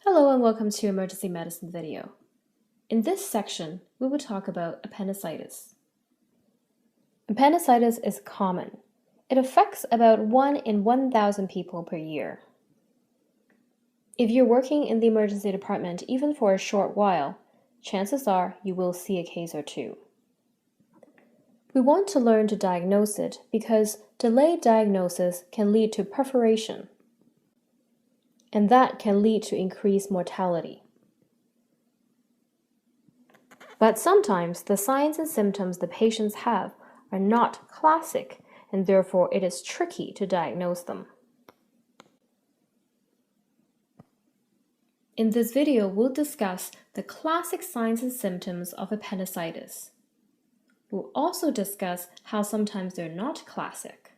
Hello and welcome to Emergency Medicine video. In this section, we will talk about appendicitis. Appendicitis is common. It affects about 1 in 1,000 people per year. If you're working in the emergency department even for a short while, chances are you will see a case or two. We want to learn to diagnose it because delayed diagnosis can lead to perforation, and that can lead to increased mortality. But sometimes the signs and symptoms the patients have are not classic, and therefore it is tricky to diagnose them. In this video, we'll discuss the classic signs and symptoms of appendicitis. We'll also discuss how sometimes they're not classic.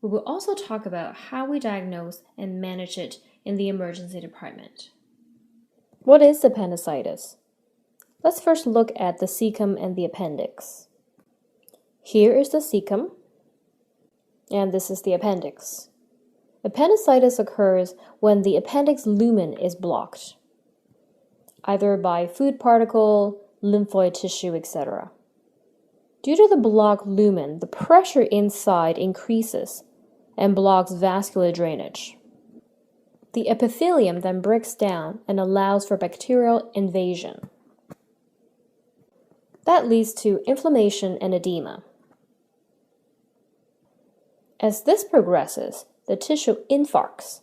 We will also talk about how we diagnose and manage it in the emergency department. What is appendicitis? Let's first look at the cecum and the appendix. Here is the cecum, and this is the appendix. Appendicitis occurs when the appendix lumen is blocked, either by food particle, lymphoid tissue, etc. Due to the blocked lumen, the pressure inside increases and blocks vascular drainage. The epithelium then breaks down and allows for bacterial invasion. That leads to inflammation and edema. As this progresses, the tissue infarcts.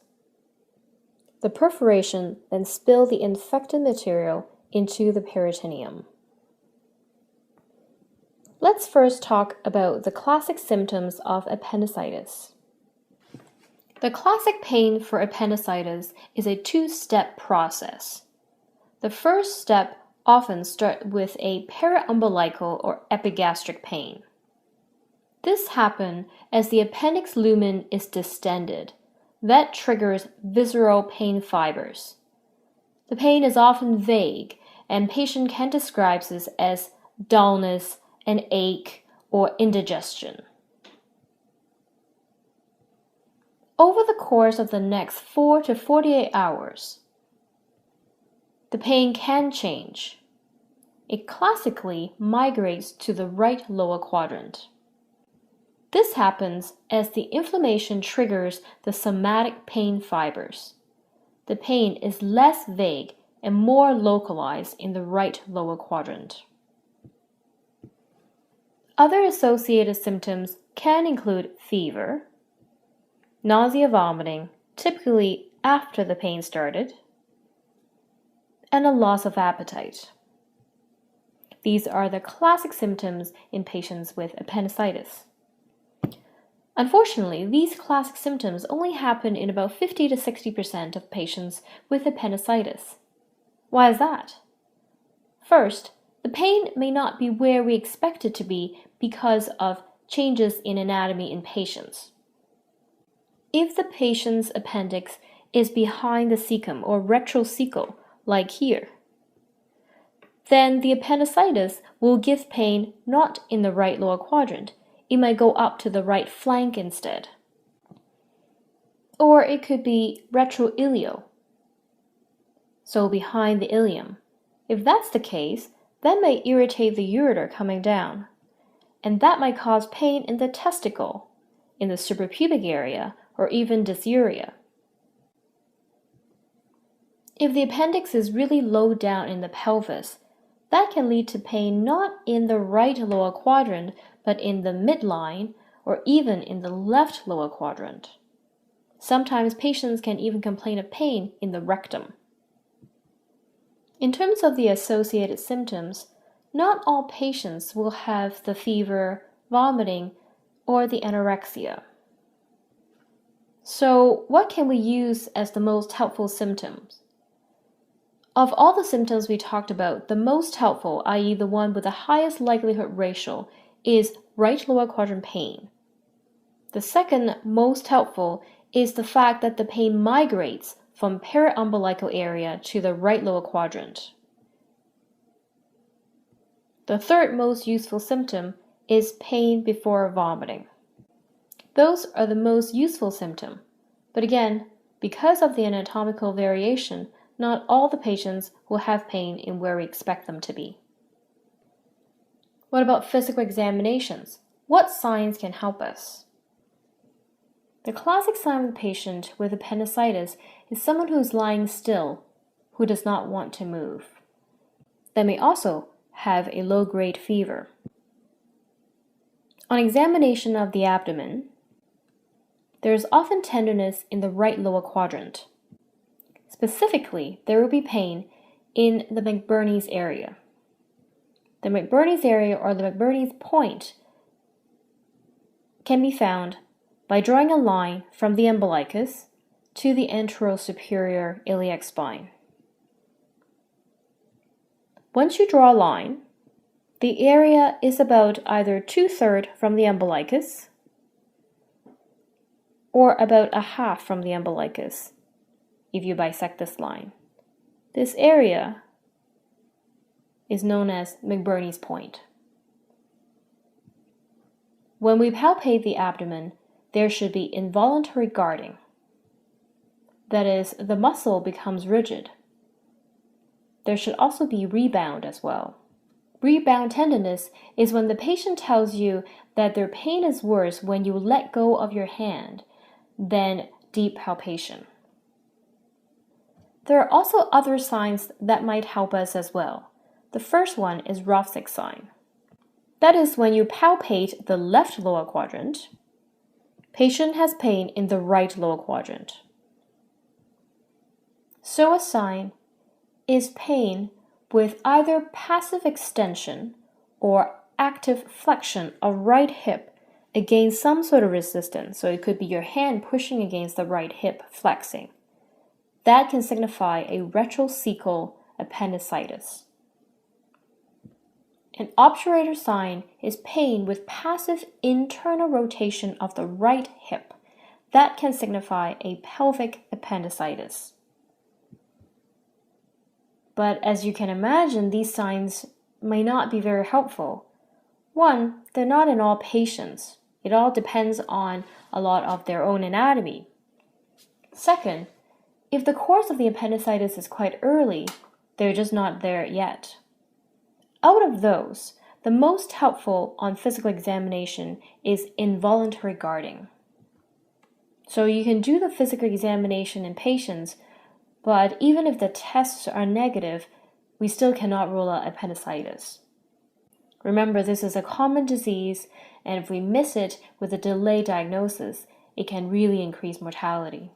The perforation then spills the infected material into the peritoneum. Let's first talk about the classic symptoms of appendicitis. The classic pain for appendicitis is a two-step process. The first step often starts with a periumbilical or epigastric pain. This happens as the appendix lumen is distended. That triggers visceral pain fibers. The pain is often vague, and patient can describe this as dullness, an ache, or indigestion. Over the course of the next 4 to 48 hours, the pain can change. It classically migrates to the right lower quadrant. This happens as the inflammation triggers the somatic pain fibers. The pain is less vague and more localized in the right lower quadrant. Other associated symptoms can include fever, nausea, vomiting, typically after the pain started, and a loss of appetite. These are the classic symptoms in patients with appendicitis. Unfortunately, these classic symptoms only happen in about 50 to 60% of patients with appendicitis. Why is that? First, the pain may not be where we expect it to be because of changes in anatomy in patients. If the patient's appendix is behind the cecum or retrocecal, like here, then the appendicitis will give pain not in the right lower quadrant. It might go up to the right flank instead. Or it could be retroileal, so behind the ileum. If that's the case, that may irritate the ureter coming down, and that might cause pain in the testicle, in the suprapubic area, or even dysuria. If the appendix is really low down in the pelvis, that can lead to pain not in the right lower quadrant, but in the midline or even in the left lower quadrant. Sometimes patients can even complain of pain in the rectum. In terms of the associated symptoms, not all patients will have the fever, vomiting, or the anorexia. So, what can we use as the most helpful symptoms? Of all the symptoms we talked about, the most helpful, i.e. the one with the highest likelihood ratio, is right lower quadrant pain. The second most helpful is the fact that the pain migrates from periumbilical area to the right lower quadrant. The third most useful symptom is pain before vomiting. Those are the most useful symptoms, but again, Because of the anatomical variation, not all the patients will have pain in where we expect them to be. What about physical examinations? What signs can help us? The classic sign of the patient with appendicitis is someone who is lying still, who does not want to move. They may also have a low-grade fever. On examination of the abdomen, there is often tenderness in the right lower quadrant. Specifically, there will be pain in the McBurney's area. The McBurney's area, or the McBurney's point, can be found by drawing a line from the umbilicus to the anterosuperior iliac spine. Once you draw a line, the area is about either 2/3 from the umbilicus or about a half from the umbilicus if you bisect this line. This area is known as McBurney's point. When we palpate the abdomen, there should be involuntary guarding. That is, the muscle becomes rigid. There should also be rebound as well. Rebound tenderness is when the patient tells you that their pain is worse when you let go of your hand than deep palpation. There are also other signs that might help us as well. The first one is Rovsick sign. That is when you palpate the left lower quadrant, patient has pain in the right lower quadrant. So a sign is pain with either passive extension or active flexion of right hip against some sort of resistance. So it could be your hand pushing against the right hip flexing. That can signify a retrocecal appendicitis. An obturator sign is pain with passive internal rotation of the right hip. That can signify a pelvic appendicitis. But as you can imagine, these signs may not be very helpful. One, they're not in all patients. It all depends on a lot of their own anatomy. Second, if the course of the appendicitis is quite early, they're just not there yet. Out of those, the most helpful on physical examination is involuntary guarding. So you can do the physical examination in patients, but even if the tests are negative, we still cannot rule out appendicitis. Remember, this is a common disease, and if we miss it with a delayed diagnosis, it can really increase mortality.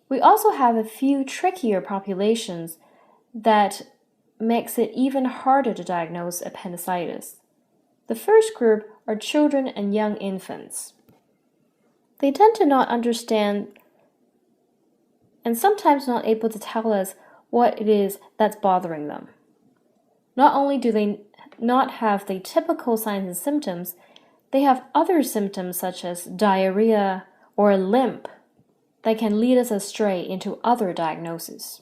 We also have a few trickier populations that makes it even harder to diagnose appendicitis. The first group are children and young infants. They tend to not understand and sometimes not able to tell us what it is that's bothering them. Not only do they not have the typical signs and symptoms, they have other symptoms such as diarrhea or limp that can lead us astray into other diagnoses.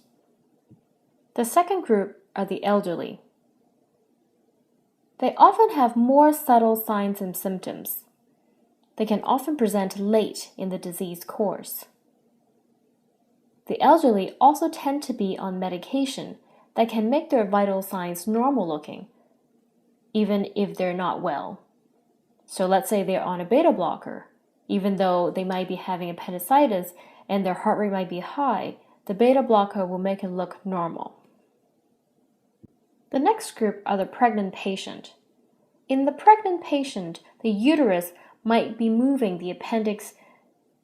The second group are the elderly. They often have more subtle signs and symptoms. They can often present late in the disease course. The elderly also tend to be on medication that can make their vital signs normal looking, even if they're not well. So let's say they're on a beta blocker. Even though they might be having appendicitis and their heart rate might be high, the beta blocker will make it look normal. The next group are the pregnant patient. In the pregnant patient, the uterus might be moving the appendix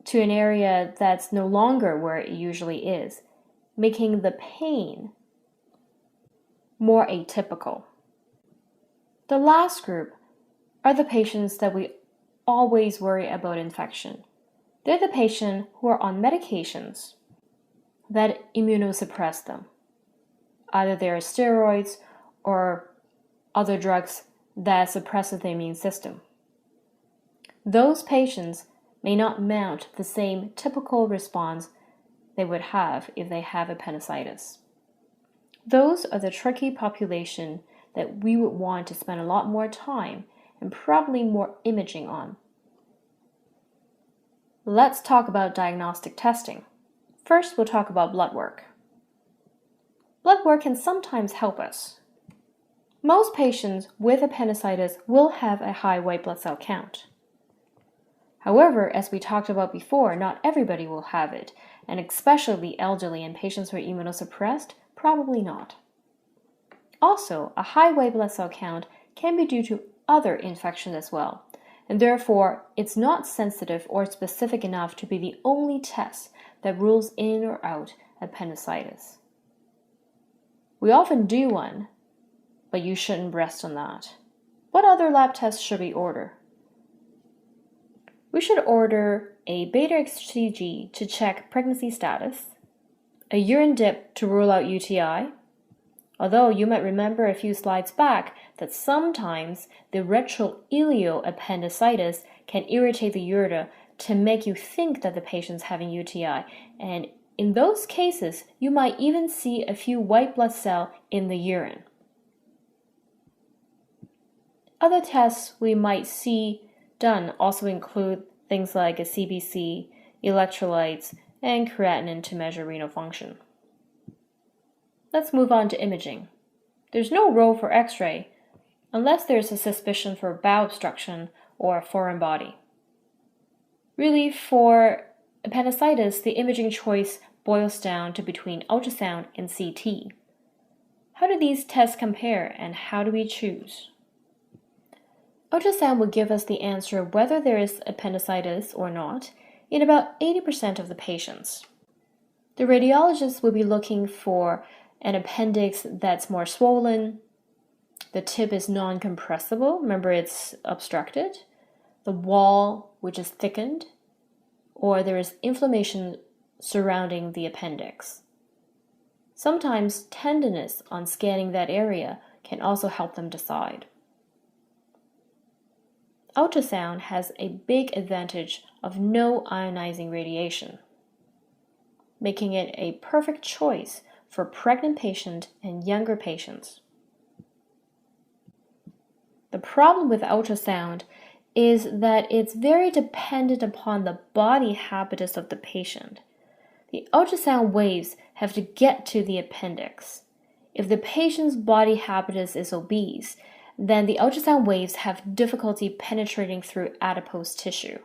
to an area that's no longer where it usually is, making the pain more atypical. The last group are the patients that we always worry about infection. They're the patients who are on medications that immunosuppress them. Either they are steroids or other drugs that suppress the immune system. Those patients may not mount the same typical response they would have if they have appendicitis. Those are the tricky population that we would want to spend a lot more time and probably more imaging on. Let's talk about diagnostic testing. First, we'll talk about blood work. Blood work can sometimes help us. Most patients with appendicitis will have a high white blood cell count. However, as we talked about before, not everybody will have it, and especially the elderly and patients who are immunosuppressed, probably not. Also, a high white blood cell count can be due to other infections as well, and therefore it's not sensitive or specific enough to be the only test that rules in or out appendicitis. We often do one, but you shouldn't rest on that. What other lab tests should we order? We should order a beta-HCG to check pregnancy status, a urine dip to rule out UTI, although you might remember a few slides back that sometimes the retroileal appendicitis can irritate the ureter to make you think that the patient's having UTI, and in those cases, you might even see a few white blood cells in the urine. Other tests we might see done also include things like a CBC, electrolytes, and creatinine to measure renal function. Let's move on to imaging. There's no role for X-ray unless there's a suspicion for bowel obstruction or a foreign body. Really, for appendicitis, the imaging choice boils down to between ultrasound and CT. How do these tests compare and how do we choose? Ultrasound will give us the answer whether there is appendicitis or not in about 80% of the patients. The radiologist will be looking for an appendix that's more swollen, the tip is non-compressible, remember it's obstructed, the wall which is thickened, or there is inflammation surrounding the appendix. Sometimes tenderness on scanning that area can also help them decide. Ultrasound has a big advantage of no ionizing radiation, making it a perfect choice for pregnant patients and younger patients. The problem with ultrasound is that it's very dependent upon the body habitus of the patient. The ultrasound waves have to get to the appendix. If the patient's body habitus is obese, then the ultrasound waves have difficulty penetrating through adipose tissue.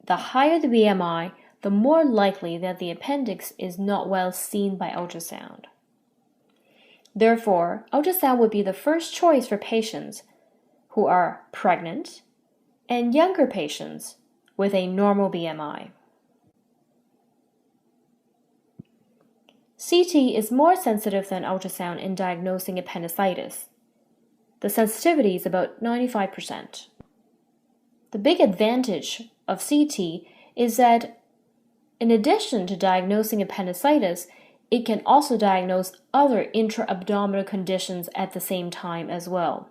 The higher the BMI, the more likely that the appendix is not well seen by ultrasound. Therefore, ultrasound would be the first choice for patients who are pregnant and younger patients with a normal BMI. CT is more sensitive than ultrasound in diagnosing appendicitis. The sensitivity is about 95%. The big advantage of CT is that in addition to diagnosing appendicitis, it can also diagnose other intra-abdominal conditions at the same time as well.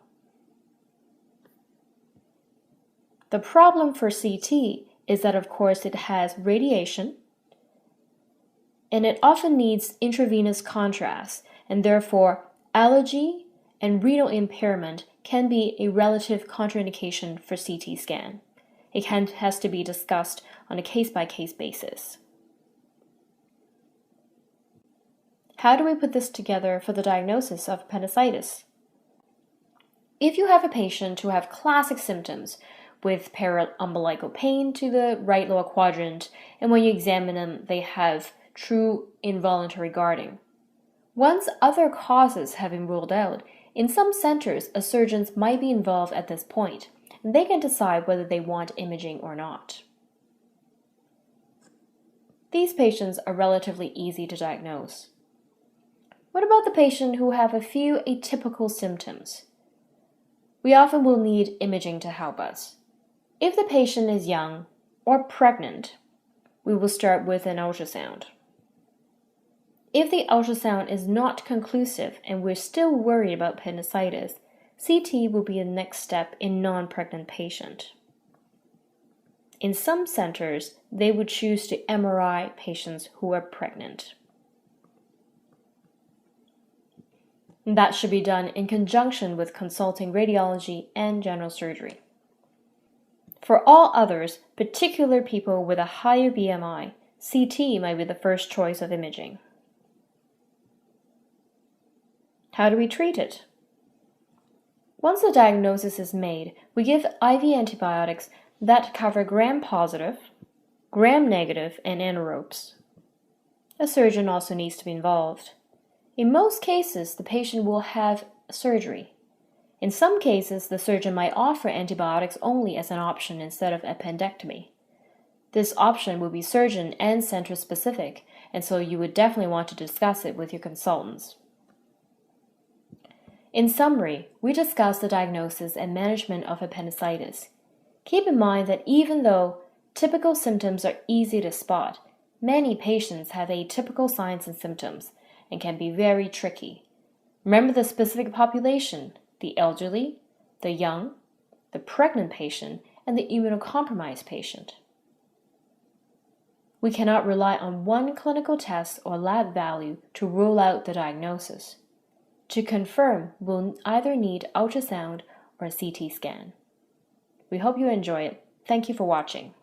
The problem for CT is that, of course, it has radiation, and it often needs intravenous contrast, and therefore allergy and renal impairment can be a relative contraindication for CT scan. It has to be discussed on a case-by-case basis. How do we put this together for the diagnosis of appendicitis? If you have a patient who have classic symptoms with paraumbilical pain to the right lower quadrant, and when you examine them, they have true involuntary guarding. Once other causes have been ruled out, in some centers, a surgeon might be involved at this point, and they can decide whether they want imaging or not. These patients are relatively easy to diagnose. What about the patient who have a few atypical symptoms? We often will need imaging to help us. If the patient is young or pregnant, we will start with an ultrasound. If the ultrasound is not conclusive and we're still worried about appendicitis, CT will be the next step in non-pregnant patient. In some centers, they would choose to MRI patients who are pregnant. That should be done in conjunction with consulting radiology and general surgery. For all others, particular people with a higher BMI, CT might be the first choice of imaging. How do we treat it? Once the diagnosis is made, we give IV antibiotics that cover gram-positive, gram-negative, and anaerobes. A surgeon also needs to be involved. In most cases, the patient will have surgery. In some cases, the surgeon might offer antibiotics only as an option instead of appendectomy. This option will be surgeon and center specific, and so you would definitely want to discuss it with your consultants. In summary, we discussed the diagnosis and management of appendicitis. Keep in mind that even though typical symptoms are easy to spot, many patients have atypical signs and symptoms and can be very tricky. Remember the specific population: the elderly, the young, the pregnant patient, and the immunocompromised patient. We cannot rely on one clinical test or lab value to rule out the diagnosis. To confirm, we'll either need ultrasound or a CT scan. We hope you enjoy it. Thank you for watching.